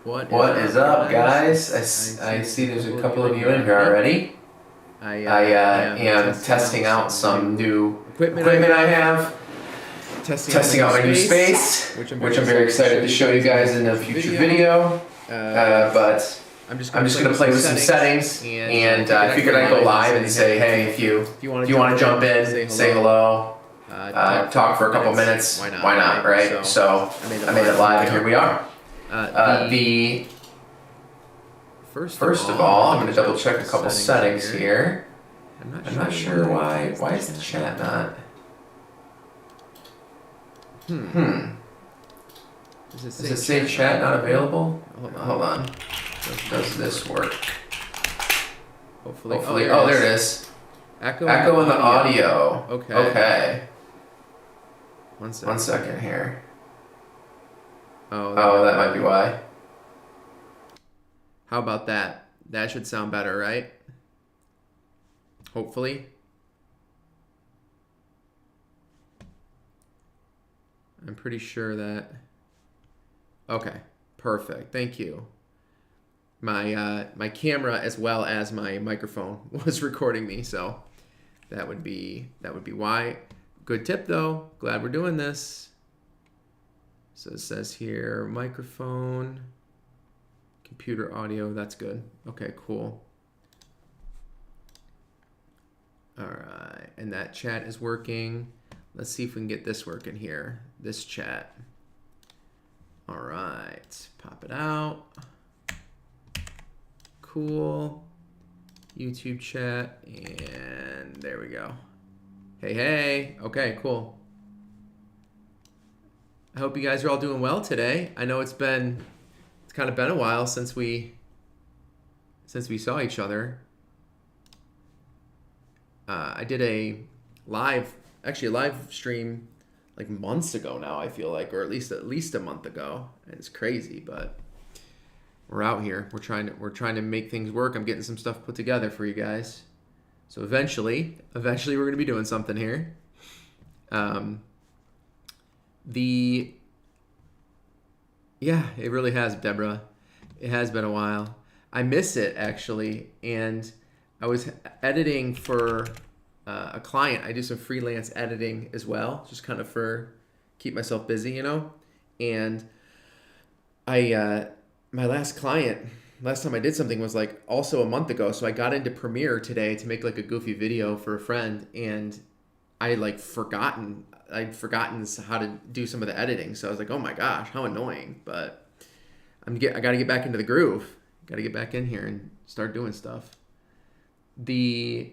What is up, guys? I see there's a couple of you in here already. I am testing out some new equipment I have. Testing out my new space, which I'm very excited to show you guys in a future video. But I'm just going to play with some settings, and I figured I'd go live and say, hey, if you want to jump in, say hello, talk for a couple minutes, why not, right? So I made it live, and here we are. First of all, I'm going to double check a couple settings here. I'm not sure why is the chat not? Does it say chat not available? Hold on. Does this work? Hopefully. Oh, there it is. Echo in the audio. Okay. One second here. Oh, that might be why. How about that? That should sound better, right? Hopefully. I'm pretty sure that... Okay, perfect. Thank you. My camera as well as my microphone was recording me, so that would be why. Good tip though. Glad we're doing this. So it says here microphone, computer audio. That's good. Okay, cool. All right, and that chat is working. Let's see if we can get this working here. This chat. All right, pop it out. Cool. YouTube chat, and there we go. Hey. Okay, cool. I hope you guys are all doing well today. I know it's kind of been a while since we saw each other. I did a live stream like months ago now, I feel like, or at least a month ago. And it's crazy, but we're out here. We're trying to make things work. I'm getting some stuff put together for you guys. So eventually we're going to be doing something here. Yeah, it really has, Deborah. It has been a while. I miss it, actually. And I was editing for a client. I do some freelance editing as well, just kind of for keep myself busy, you know. And my last time I did something was like also a month ago. So I got into Premiere today to make like a goofy video for a friend, and I'd forgotten how to do some of the editing. So I was like, oh my gosh, how annoying. But I got to get back into the groove. Got to get back in here and start doing stuff. I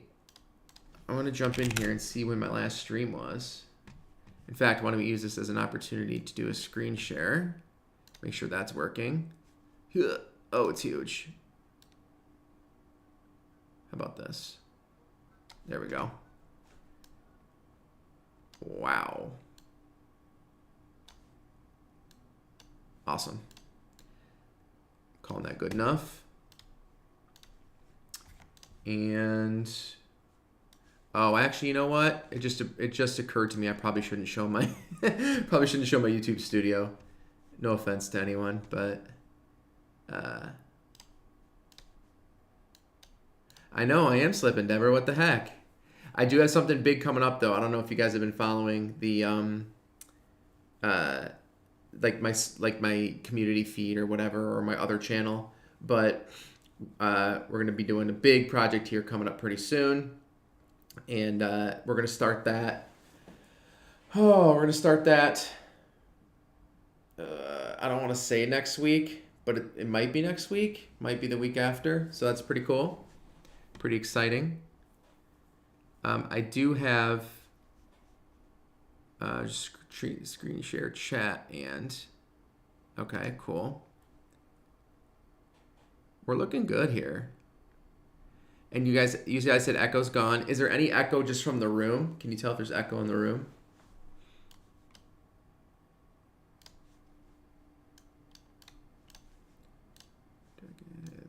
want to jump in here and see when my last stream was. In fact, why don't we use this as an opportunity to do a screen share? Make sure that's working. Oh, it's huge. How about this? There we go. Wow. Awesome. Calling that good enough. And oh, actually, you know what? It just occurred to me I probably shouldn't show my YouTube studio. No offense to anyone, but I know I am slipping, Deborah. What the heck? I do have something big coming up though. I don't know if you guys have been following the like my community feed or whatever, or my other channel, but we're gonna be doing a big project here coming up pretty soon, and we're gonna start that. Oh, we're gonna start that. I don't want to say next week, but it might be next week, might be the week after. So that's pretty cool, pretty exciting. I do have screen share chat and okay, cool. We're looking good here. And you guys said echo's gone. Is there any echo just from the room? Can you tell if there's echo in the room?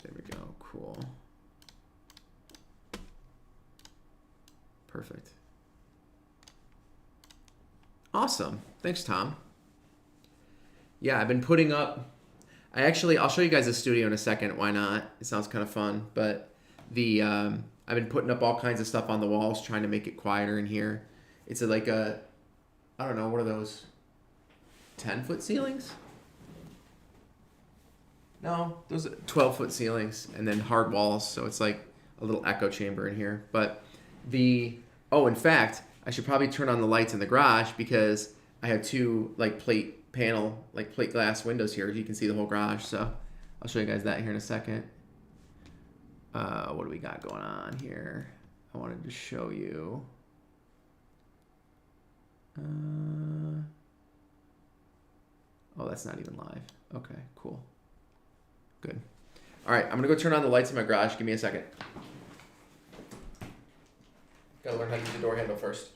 There we go. Cool. Perfect. Awesome. Thanks, Tom. Yeah, I've been putting up... I'll show you guys the studio in a second. Why not? It sounds kind of fun. But I've been putting up all kinds of stuff on the walls, trying to make it quieter in here. It's like I don't know, what are those? 10-foot ceilings? No, those are 12-foot ceilings, and then hard walls. So it's like a little echo chamber in here. But in fact, I should probably turn on the lights in the garage because I have two plate glass windows here. You can see the whole garage. So I'll show you guys that here in a second. What do we got going on here? I wanted to show you. Oh, that's not even live. Okay, cool. Good. All right, I'm going to go turn on the lights in my garage. Give me a second. Got to learn how to use the door handle first.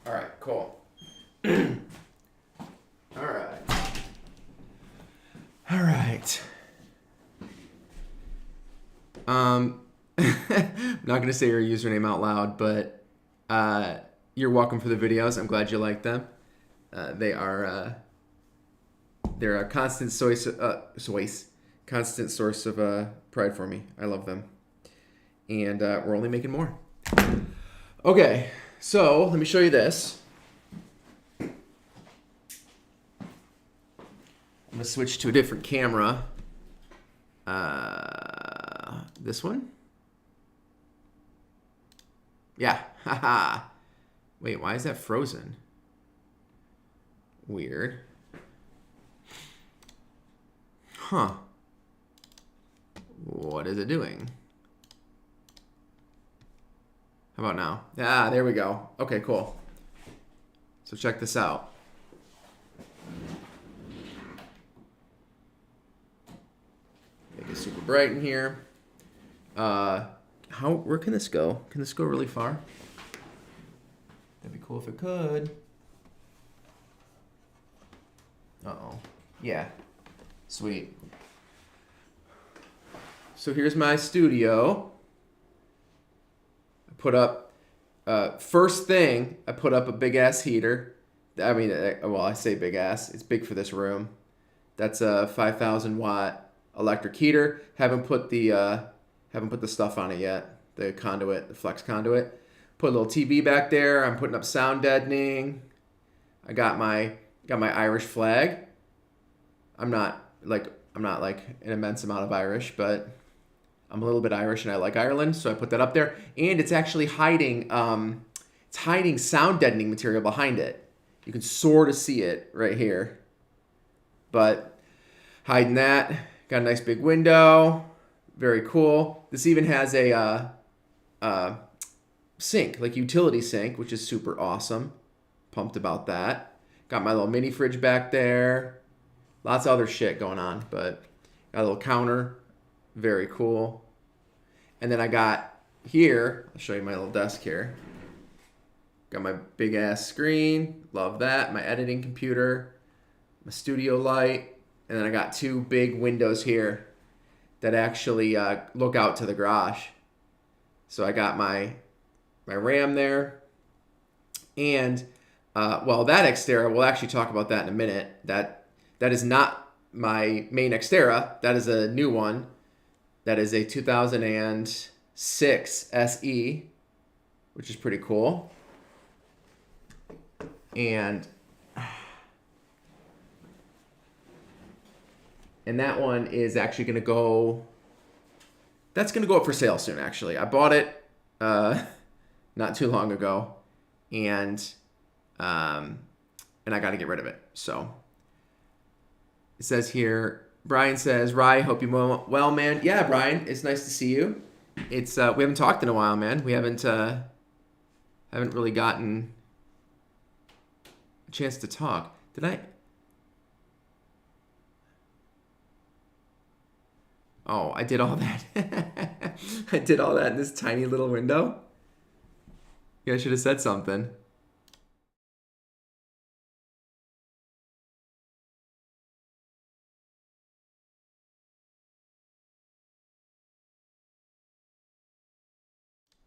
All right, cool. All right. I'm not going to say your username out loud, but you're welcome for the videos. I'm glad you like them. They're a constant source of pride for me. I love them. And we're only making more. Okay, so let me show you this. I'm going to switch to a different camera. This one? Yeah. Haha. Wait, why is that frozen? Weird. Huh. What is it doing? How about now? Ah, there we go. Okay, cool. So check this out. Make it super bright in here. Where can this go? Can this go really far? That'd be cool if it could. Uh-oh. Yeah. Sweet. So here's my studio. I put up, first thing, I put up a big ass heater. I mean, well, I say big ass. It's big for this room. That's a 5,000 watt electric heater. Haven't put the stuff on it yet. The conduit, the flex conduit. Put a little TV back there. I'm putting up sound deadening. I got my Irish flag. I'm not like an immense amount of Irish, but I'm a little bit Irish and I like Ireland, so I put that up there. And it's actually hiding sound deadening material behind it. You can sort of see it right here, but hiding that. Got a nice big window. Very cool. This even has a sink, like utility sink, which is super awesome. Pumped about that. Got my little mini fridge back there. Lots of other shit going on, but got a little counter. Very cool. And then I got here, I'll show you my little desk here. Got my big ass screen. Love that. My editing computer. my studio light, and then I got 2 big windows here that actually look out to the garage. So I got my Ram there, and well, that Xterra, we'll actually talk about that in a minute. That is not my main Xterra. That is a new one. That is a 2006 SE, which is pretty cool. And that one is actually going to go, that's going to go up for sale soon, actually. I bought it not too long ago, and I got to get rid of it. So it says here, Brian says, Rye, hope you're well, man. Yeah, Brian, it's nice to see you. It's we haven't talked in a while, man. We haven't really gotten a chance to talk. Did I? Oh, I did all that. I did all that in this tiny little window. You guys should have said something.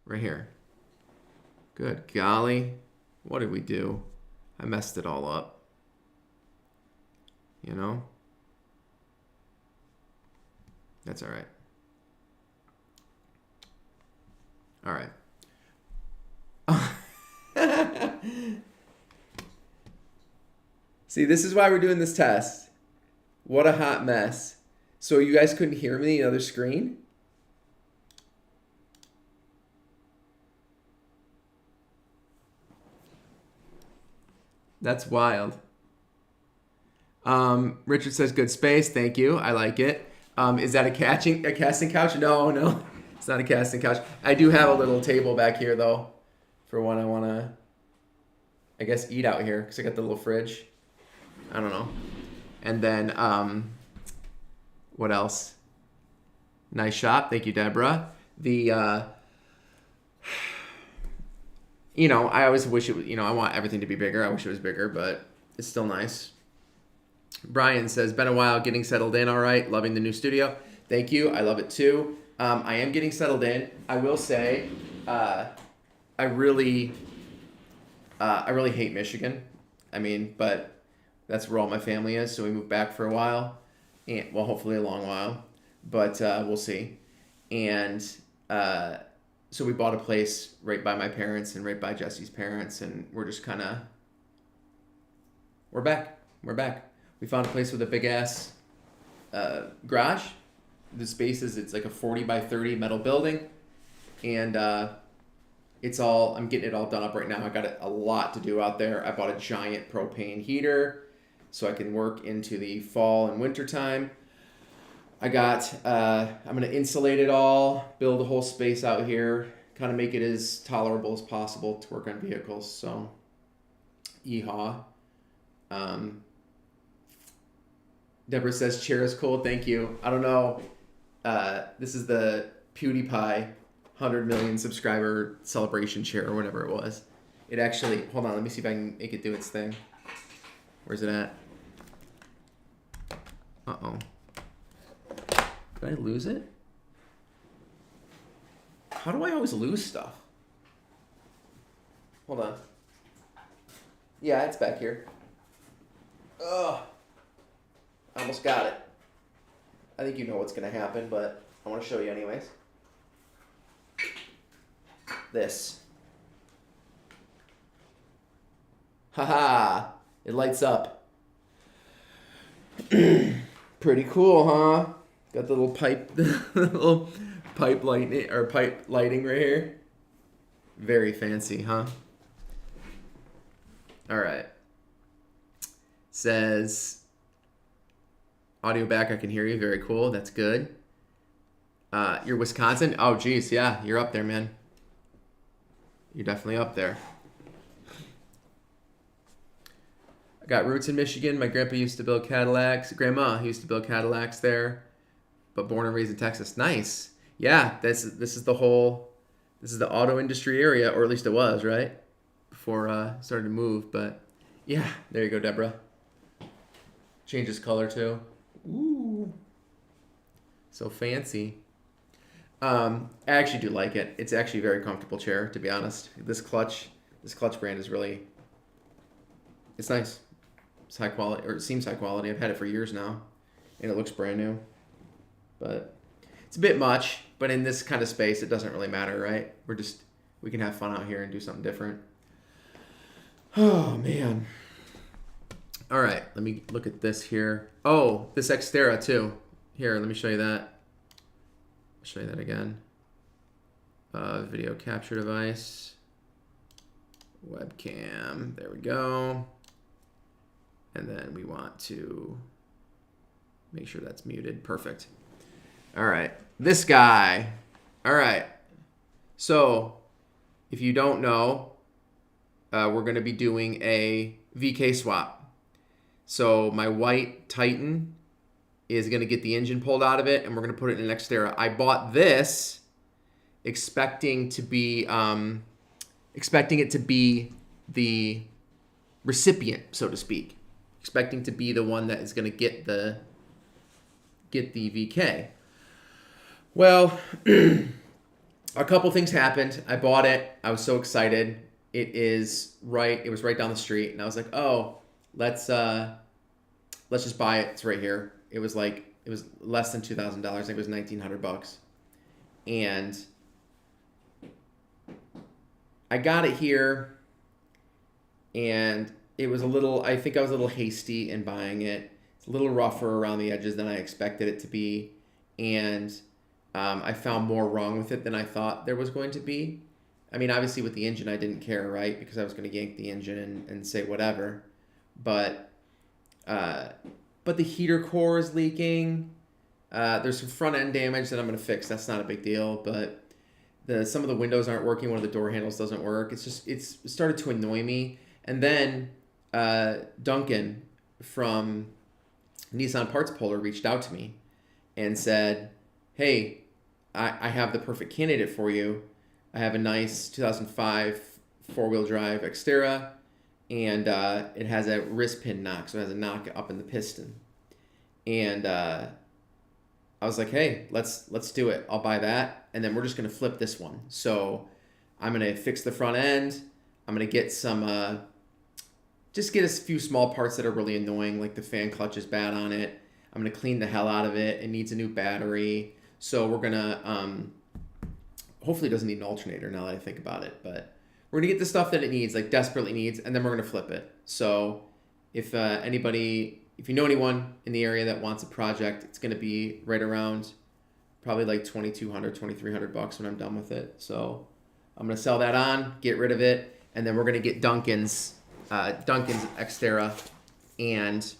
Right here. Good golly. What did we do? I messed it all up. You know? That's all right. All right. See, this is why we're doing this test. What a hot mess. So you guys couldn't hear me on the other screen? That's wild. Richard says, good space. Thank you. I like it. Is that a casting couch? No, it's not a casting couch. I do have a little table back here, though, for when I want to, I guess, eat out here, because I got the little fridge. I don't know. And then, what else? Nice shop. Thank you, Deborah. You know, I always wish it was, I want everything to be bigger. I wish it was bigger, but it's still nice. Brian says, been a while, getting settled in all right, loving the new studio. Thank you. I love it too. I am getting settled in. I will say, I really hate Michigan. I mean, but that's where all my family is, so we moved back for a while. And, well, hopefully a long while, but we'll see. And so we bought a place right by my parents and right by Jesse's parents, and we're just kind of, we're back. We found a place with a big ass garage. The space it's like a 40 by 30 metal building, and it's all, I'm getting it all done up right now. I got a lot to do out there. I bought a giant propane heater so I can work into the fall and winter time. I got, I'm going to insulate it all, build a whole space out here, kind of make it as tolerable as possible to work on vehicles. So, yeehaw. Deborah says, chair is cool. Thank you. I don't know. This is the PewDiePie 100 million subscriber celebration chair or whatever it was. It actually, hold on, let me see if I can make it do its thing. Where's it at? Uh-oh. Did I lose it? How do I always lose stuff? Hold on. Yeah, it's back here. Ugh. I almost got it. I think you know what's going to happen, but I want to show you anyways. This. Haha. It lights up. Pretty cool, huh? Got the little pipe lighting or pipe lighting right here. Very fancy, huh? All right. Says audio back, I can hear you. Very cool. That's good. You're Wisconsin? Oh, geez. Yeah, you're up there, man. You're definitely up there. I got roots in Michigan. My grandpa used to build Cadillacs. Grandma used to build Cadillacs there, but born and raised in Texas. Nice. Yeah, this is the auto industry area, or at least it was, right? Before started to move, but yeah, there you go, Deborah. Changes color too. Ooh. So fancy. I actually do like it. It's actually a very comfortable chair, to be honest. This clutch brand is really, it's nice. It's high quality, or it seems high quality. I've had it for years now, and it looks brand new. But it's a bit much, but in this kind of space, it doesn't really matter, right? We can have fun out here and do something different. Oh, man. All right, let me look at this here. Oh, this Xterra too. Here, let me show you that. I'll show you that again. Video capture device. Webcam. There we go. And then we want to make sure that's muted. Perfect. All right. This guy. All right. So, if you don't know, we're going to be doing a VK swap. So my white Titan is going to get the engine pulled out of it, and we're going to put it in an Xterra. I bought this expecting it to be the recipient, so to speak. Expecting to be the one that is going to get the VK. Well, a couple things happened. I bought it. I was so excited. It was right down the street, and I was like, oh, let's just buy it. It's right here. It was less than $2,000. I think it was $1,900, and I got it here, and it was I think I was a little hasty in buying it. It's a little rougher around the edges than I expected it to be, and I found more wrong with it than I thought there was going to be. I mean, obviously with the engine, I didn't care, right? Because I was going to yank the engine and say whatever. But the heater core is leaking. There's some front end damage that I'm going to fix. That's not a big deal. But some of the windows aren't working. One of the door handles doesn't work. It started to annoy me. And then Duncan from Nissan Parts Polar reached out to me and said, hey, I have the perfect candidate for you. I have a nice 2005 four-wheel drive Xterra, and it has a wrist pin knock, so it has a knock up in the piston. And I was like, hey, let's do it. I'll buy that, and then we're just going to flip this one. So I'm going to fix the front end. I'm going to get just get a few small parts that are really annoying, like the fan clutch is bad on it. I'm going to clean the hell out of it. It needs a new battery. So we're going to... hopefully it doesn't need an alternator now that I think about it, but we're going to get the stuff that it needs, like desperately needs, and then we're going to flip it. So if you know anyone in the area that wants a project, it's going to be right around probably like $2,200, $2,300 when I'm done with it. So I'm going to sell that on, get rid of it, and then we're going to get Duncan's Xterra, and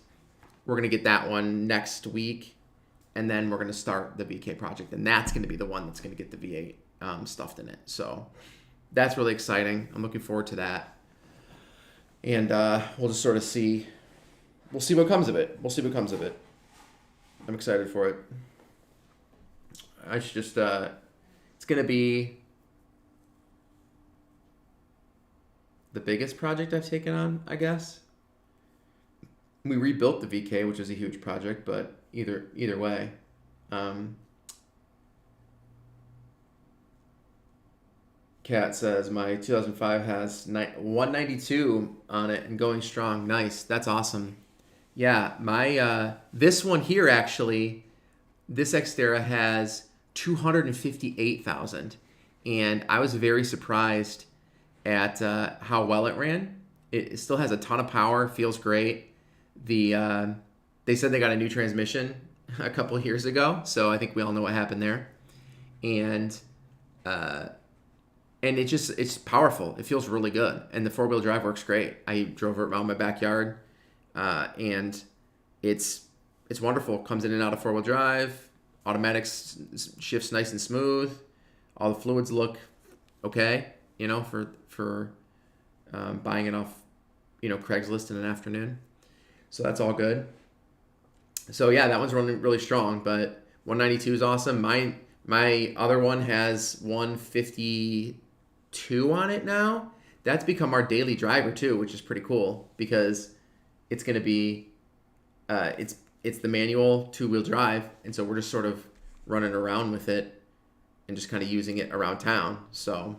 we're going to get that one next week, and then we're going to start the VK project, and that's going to be the one that's going to get the V8 stuffed in it. So that's really exciting. I'm looking forward to that. And we'll just sort of see. We'll see what comes of it. I'm excited for it. I should just, it's going to be the biggest project I've taken on, I guess. We rebuilt the VK, which is a huge project, but either way. Kat says, my 2005 has 192 on it and going strong. Nice. That's awesome. Yeah, my this one here, actually, this Xterra has 258,000. And I was very surprised at how well it ran. It still has a ton of power, feels great. They said they got a new transmission a couple of years ago, so I think we all know what happened there. And it's powerful. It feels really good. And the four-wheel drive works great. I drove it around my backyard, and it's wonderful. Comes in and out of four-wheel drive. Automatic shifts nice and smooth. All the fluids look okay, for buying it off, Craigslist in an afternoon. So that's all good. So yeah, that one's running really strong, but 192 is awesome. My other one has 152 on it now. That's become our daily driver too, which is pretty cool because it's going to be it's the manual 2-wheel drive, and so we're just sort of running around with it and just kind of using it around town. So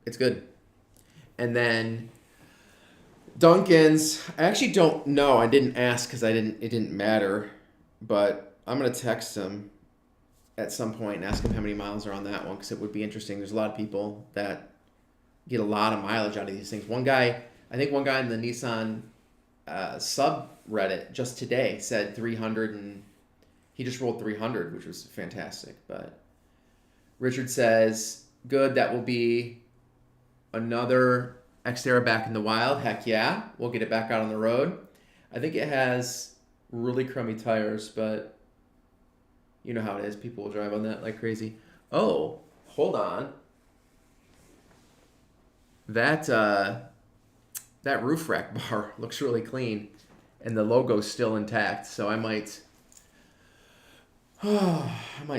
it's good. And then Duncan's, I actually don't know. I didn't ask because it didn't matter, but I'm gonna text him at some point and ask him how many miles are on that one, because it would be interesting. There's a lot of people that get a lot of mileage out of these things. I think one guy in the Nissan subreddit just today said 300, and he just rolled 300, which was fantastic. But Richard says, good, that will be another Xterra back in the wild. Heck yeah, we'll get it back out on the road. I think it has really crummy tires, but you know how it is. People will drive on that like crazy. Oh, hold on. That roof rack bar looks really clean, and the logo's still intact. So I might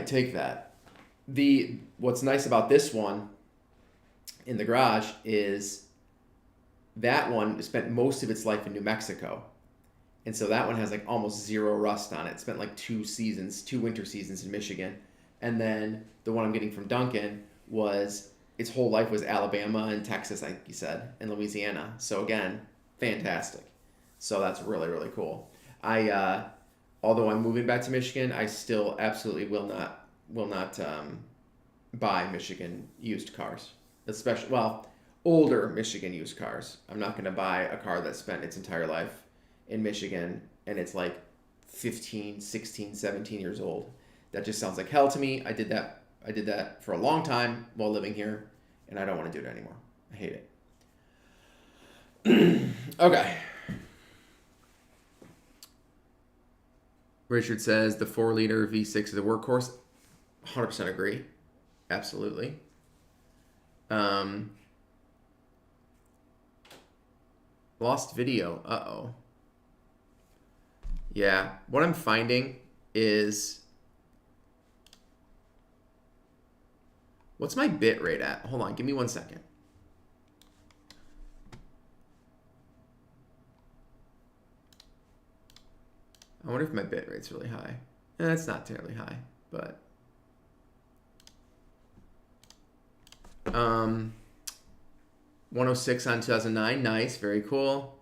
take that. What's nice about this one in the garage is that one spent most of its life in New Mexico. And so that one has like almost zero rust on it. It spent like 2 winter seasons in Michigan. And then the one I'm getting from Duncan its whole life was Alabama and Texas, like you said, and Louisiana. So again, fantastic. So that's really, really cool. Although I'm moving back to Michigan, I still absolutely will not buy Michigan used cars. Especially, older Michigan used cars. I'm not going to buy a car that spent its entire life in Michigan and it's like 15, 16, 17 years old. That just sounds like hell to me. I did that for a long time while living here, and I don't want to do it anymore. I hate it. Okay. Richard says the 4-liter V6 is a workhorse. 100% agree. Absolutely. Lost video. Uh-oh. Yeah. What I'm finding is... What's my bit rate at? Hold on. Give me 1 second. I wonder if my bit rate's really high. It's not terribly high, but... 106 on 2009. Nice. Very cool.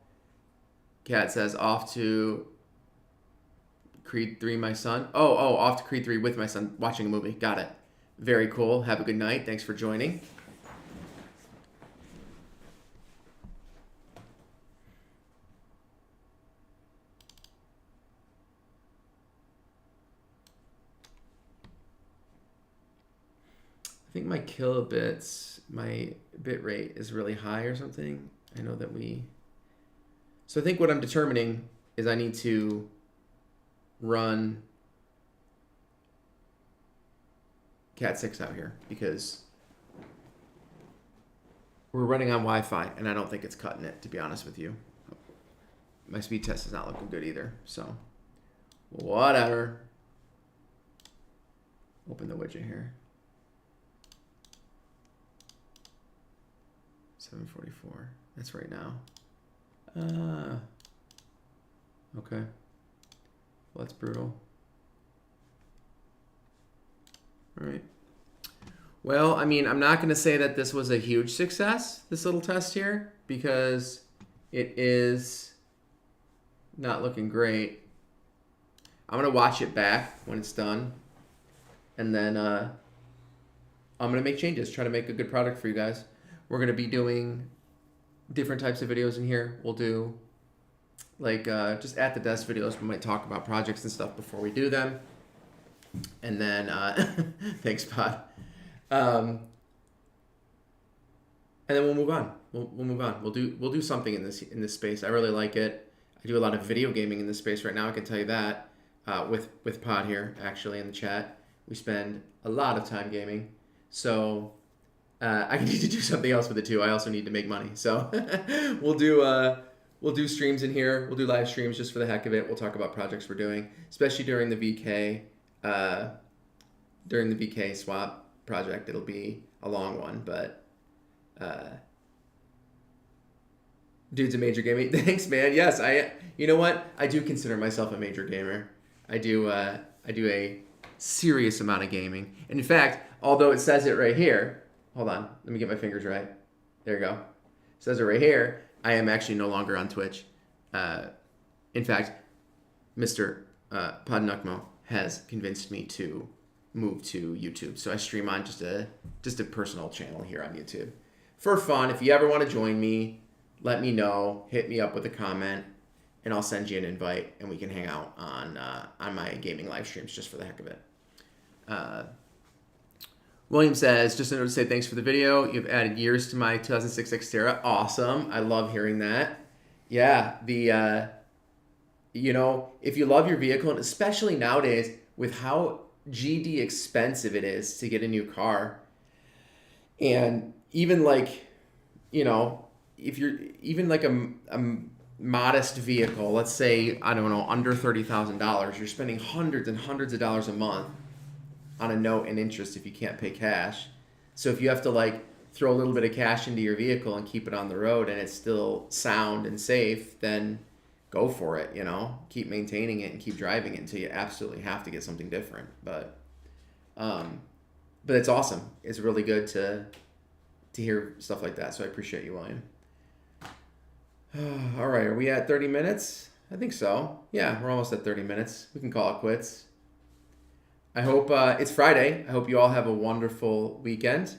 Kat says, off to Creed 3, my son. Oh, off to Creed 3 with my son, watching a movie. Got it. Very cool. Have a good night. Thanks for joining. I think my kilobits, my bit rate is really high or something. I know that So I think what I'm determining is I need to run Cat 6 out here because we're running on Wi-Fi and I don't think it's cutting it, to be honest with you. My speed test is not looking good either, so whatever. Open the widget here. 744. That's right now. Okay. Well, that's brutal. All right. Well, I mean, I'm not going to say that this was a huge success, this little test here, because it is not looking great. I'm going to watch it back when it's done, and then I'm going to make changes, try to make a good product for you guys. We're going to be doing different types of videos in here. We'll do like just at the desk videos. We might talk about projects and stuff before we do them. And then, thanks, Pod. And then we'll move on. We'll move on. We'll do something in this space. I really like it. I do a lot of video gaming in this space right now. I can tell you that with Pod here, actually, in the chat. We spend a lot of time gaming. So I need to do something else with it too. I also need to make money. So we'll do streams in here. We'll do live streams just for the heck of it. We'll talk about projects we're doing, especially during the VK. During the VK swap project. It'll be a long one, but we'll do something else with it too. I also need to make money. So we'll do live streams just for the heck of it. We'll talk about projects we're doing, especially during the VK during the VK swap project. It'll be a long one, but. During the VK swap project, it'll be a long one, but. During the VK swap project, it'll be a long one, but. Dude's a major gamer. Thanks, man. Yes, you know what? I do consider myself a major gamer. I do a serious amount of gaming. And in fact, although it says it right here, hold on, let me get my fingers right. There you go. It says it right here. I am actually no longer on Twitch. In fact, Mr. Podnukmo has convinced me to move to YouTube. So I stream on just a personal channel here on YouTube. For fun, if you ever want to join me, let me know. Hit me up with a comment, and I'll send you an invite, and we can hang out on my gaming live streams just for the heck of it. William says, just a note to say thanks for the video. You've added years to my 2006 Xterra. Awesome. I love hearing that. Yeah, if you love your vehicle, and especially nowadays with how GD expensive it is to get a new car, and even like, if you're even like a modest vehicle, let's say, I don't know, under $30,000, you're spending hundreds and hundreds of dollars a month on a note and interest if you can't pay cash. So if you have to like throw a little bit of cash into your vehicle and keep it on the road and it's still sound and safe, then go for it, keep maintaining it and keep driving it until you absolutely have to get something different. But it's awesome. It's really good to hear stuff like that. So I appreciate you, William. All right, are we at 30 minutes? I think so. Yeah, we're almost at 30 minutes. We can call it quits. I hope it's Friday. I hope you all have a wonderful weekend,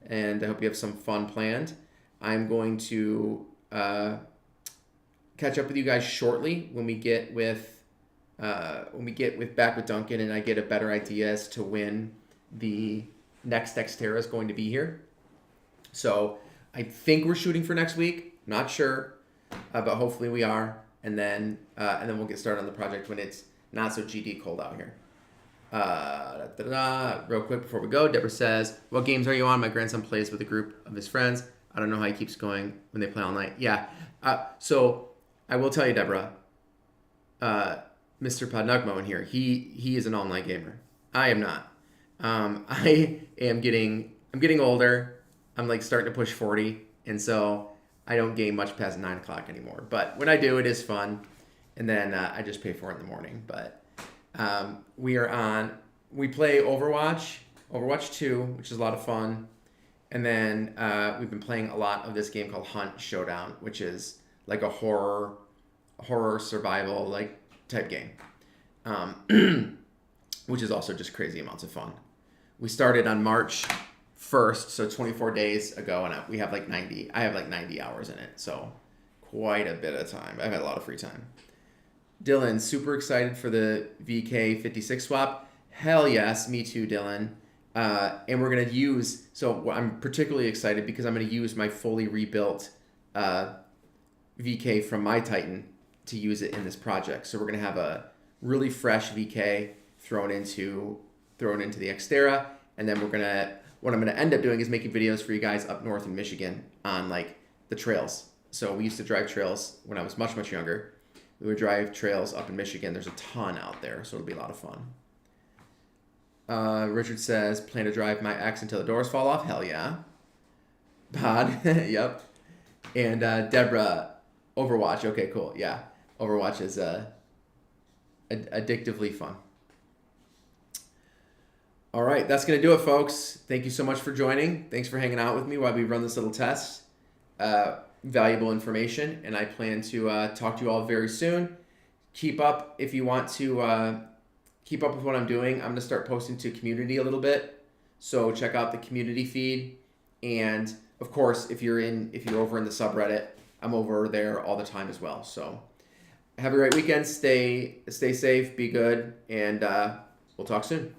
and I hope you have some fun planned. I'm going to catch up with you guys shortly when we get back with Duncan, and I get a better idea as to when the next Xterra is going to be here. So I think we're shooting for next week. Not sure, but hopefully we are, and then we'll get started on the project when it's not so GD cold out here. Real quick before we go, Deborah says, what games are you on? My grandson plays with a group of his friends. I don't know how he keeps going when they play all night. Yeah. So I will tell you, Deborah, Mr. Podnukmo in here, he is an all-night gamer. I am not. I'm getting older. I'm like starting to push 40. And so I don't game much past 9 o'clock anymore. But when I do, it is fun. And then I just pay for it in the morning. But we play Overwatch 2, which is a lot of fun. And then we've been playing a lot of this game called Hunt Showdown, which is like a horror survival like type game, which is also just crazy amounts of fun. We started on March 1st, so 24 days ago, and I have like 90 hours in it, so quite a bit of time. I've had a lot of free time. Dylan, super excited for the VK56 swap. Hell yes, me too, Dylan. And we're going to use, so I'm particularly excited because I'm going to use my fully rebuilt VK from my Titan to use it in this project. So we're going to have a really fresh VK thrown into the Xterra, and then what I'm going to end up doing is making videos for you guys up north in Michigan on like the trails. So we used to drive trails when I was much, much younger. We would drive trails up in Michigan. There's a ton out there, so it'll be a lot of fun. Richard says, plan to drive my X until the doors fall off. Hell yeah. Pod, yep. And Deborah, Overwatch. Okay, cool. Yeah, Overwatch is addictively fun. All right, that's going to do it, folks. Thank you so much for joining. Thanks for hanging out with me while we run this little test. Valuable information, and I plan to talk to you all very soon. Keep up if you want to keep up with what I'm doing. I'm going to start posting to community a little bit, so check out the community feed. And of course, if you're over in the subreddit, I'm over there all the time as well. So have a great weekend. Stay safe, be good, and we'll talk soon.